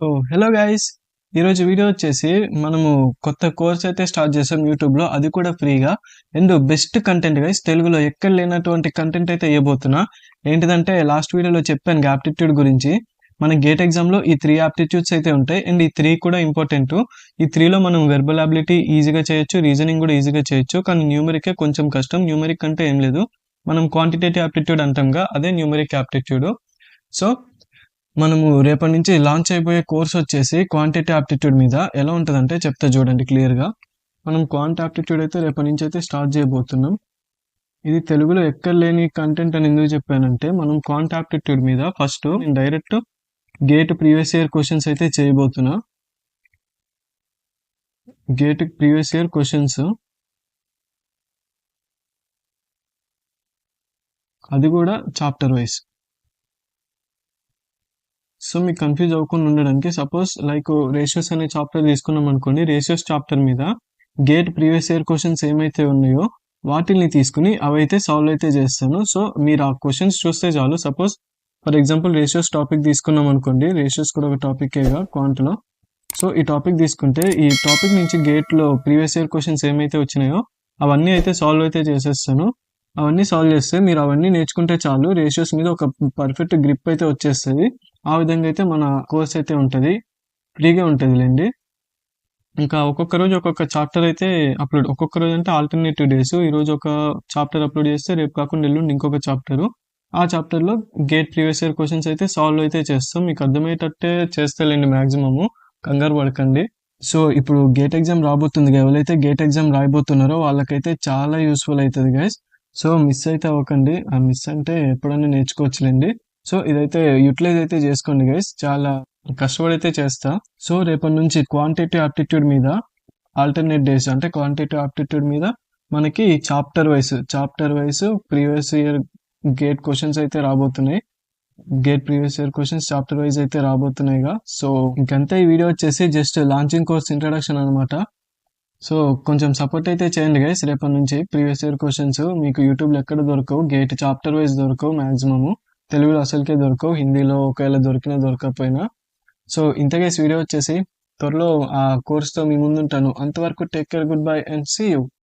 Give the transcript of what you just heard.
So hello guys, ఈరోజు video వచ్చేసి మనము కొత్త కోర్స్ అయితే స్టార్ట్ చేసాం యూట్యూబ్లో, అది కూడా ఫ్రీగా. అండ్ బెస్ట్ కంటెంట్ గైస్, తెలుగులో ఎక్కడ లేనటువంటి కంటెంట్ అయితే ఇవ్వబోతున్నా. ఏంటిదంటే లాస్ట్ వీడియోలో చెప్పాను ఆప్టిట్యూడ్ గురించి. మన గేట్ ఎగ్జామ్లో ఈ 3 ఆప్టిట్యూడ్స్ అయితే ఉంటాయి అండ్ ఈ 3 కూడా ఇంపార్టెంట్. ఈ 3లో మనం వెర్బల్ అబిలిటీ ఈజీగా చేయొచ్చు, రీజనింగ్ కూడా ఈజీగా చేయొచ్చు, కానీ న్యూమరికే కొంచెం కష్టం. న్యూమరిక్ అంటే ఏం లేదు, మనం క్వాంటిటేటివ్ ఆప్టిట్యూడ్ అంటాంగా, అదే న్యూమరిక్ ఆప్టిట్యూడ్. సో మనము రేపటి నుంచి లాంచ్ అయిపోయే కోర్స్ వచ్చేసి క్వాంటిటీ ఆప్టిట్యూడ్ మీద. ఎలా ఉంటుందంటే చెప్తా చూడండి క్లియర్గా. మనం క్వాంట్ ఆప్టిట్యూడ్ అయితే రేపటి నుంచి అయితే స్టార్ట్ చేయబోతున్నాం. ఇది తెలుగులో ఎక్కడ లేని కంటెంట్ అని ఎందుకు చెప్పానంటే, మనం క్వాంట్ ఆప్టిట్యూడ్ మీద ఫస్ట్ నేను direct gate previous year questions అయితే చేయబోతున్నా. గేట్ ప్రీవియస్ ఇయర్ క్వశ్చన్స్, అది కూడా చాప్టర్ వైజ్. సో మీకు కన్ఫ్యూజ్ అవ్వకుండా ఉండడానికి, సపోజ్ లైక్ రేషియోస్ అనే చాప్టర్ తీసుకున్నాం అనుకోండి. రేషియోస్ చాప్టర్ మీద గేట్ ప్రీవియస్ ఇయర్ క్వశ్చన్స్ ఏమైతే ఉన్నాయో వాటిని తీసుకుని అవైతే సాల్వ్ అయితే చేస్తాను. సో మీరు ఆ క్వశ్చన్స్ చూస్తే చాలు. Suppose for example ratios topic తీసుకున్నాం అనుకోండి. రేషియోస్ కూడా ఒక టాపికేగా క్వాంట్లో. సో ఈ టాపిక్ తీసుకుంటే ఈ టాపిక్ నుంచి గేట్లో ప్రీవియస్ ఇయర్ క్వశ్చన్స్ ఏమైతే వచ్చినాయో అవన్నీ అయితే సాల్వ్ అయితే చేసేస్తాను. అవన్నీ సాల్వ్ చేస్తే మీరు అవన్నీ నేర్చుకుంటే చాలు, రేషియోస్ మీద ఒక పర్ఫెక్ట్ గ్రిప్ అయితే వచ్చేస్తుంది. ఆ విధంగా అయితే మన కోర్స్ అయితే ఉంటుంది, ఫ్రీగా ఉంటుంది లేండి. ఇంకా ఒక్కొక్క రోజు ఒక్కొక్క చాప్టర్ అయితే అప్లోడ్, ఒక్కొక్క రోజు అంటే ఆల్టర్నేటివ్ డేస్. ఈ రోజు ఒక చాప్టర్ అప్లోడ్ చేస్తే రేపు కాకుండా ఎల్లుండి ఇంకొక చాప్టరు. ఆ చాప్టర్లో గేట్ ప్రీవియస్ ఇయర్ క్వశ్చన్స్ అయితే సాల్వ్ అయితే చేస్తాం. మీకు అర్థమయ్యేటట్టే చేస్తలేండి మ్యాక్సిమము, కంగారు పడకండి. సో ఇప్పుడు గేట్ ఎగ్జామ్ రాబోతుంది, ఎవరైతే గేట్ ఎగ్జామ్ రాయబోతున్నారో వాళ్ళకైతే చాలా యూస్ఫుల్ అవుతుంది గైస్. సో మిస్ అయితే అవ్వకండి. ఆ మిస్ అంటే ఎప్పుడైనా నేర్చుకోవచ్చులేండి. సో ఇదైతే యూటిలైజ్ అయితే చేసుకోండి గైస్, చాలా కష్టపడైతే చేస్తా. సో రేపటి నుంచి క్వాంటిటీ ఆప్టిట్యూడ్ మీద ఆల్టర్నేట్ డేస్ అంటే క్వాంటిటీ ఆప్టిట్యూడ్ మీద మనకి chapter wise previous year GATE questions అయితే రాబోతున్నాయి. GATE previous year questions chapter wise అయితే రాబోతున్నాయిగా. సో ఇంకంతే. ఈ వీడియో వచ్చేసి జస్ట్ లాంచింగ్ కోర్స్ ఇంట్రడక్షన్ అనమాట. సో కొంచెం సపోర్ట్ అయితే చేయండి గైస్. రేపటి నుంచి ప్రీవియస్ ఇయర్ క్వశ్చన్స్ మీకు యూట్యూబ్లో ఎక్కడ దొరకవు, గేట్ చాప్టర్ వైజ్ దొరకవు మ్యాక్సిమము. తెలుగులో అసలుకే దొరకవు, హిందీలో ఒకవేళ దొరికినా దొరకకపోయినా. సో ఇంత గైస్, వీడియో వచ్చేసి త్వరలో ఆ కోర్స్తో మీ ముందుంటాను. అంతవరకు take care, good bye and see you.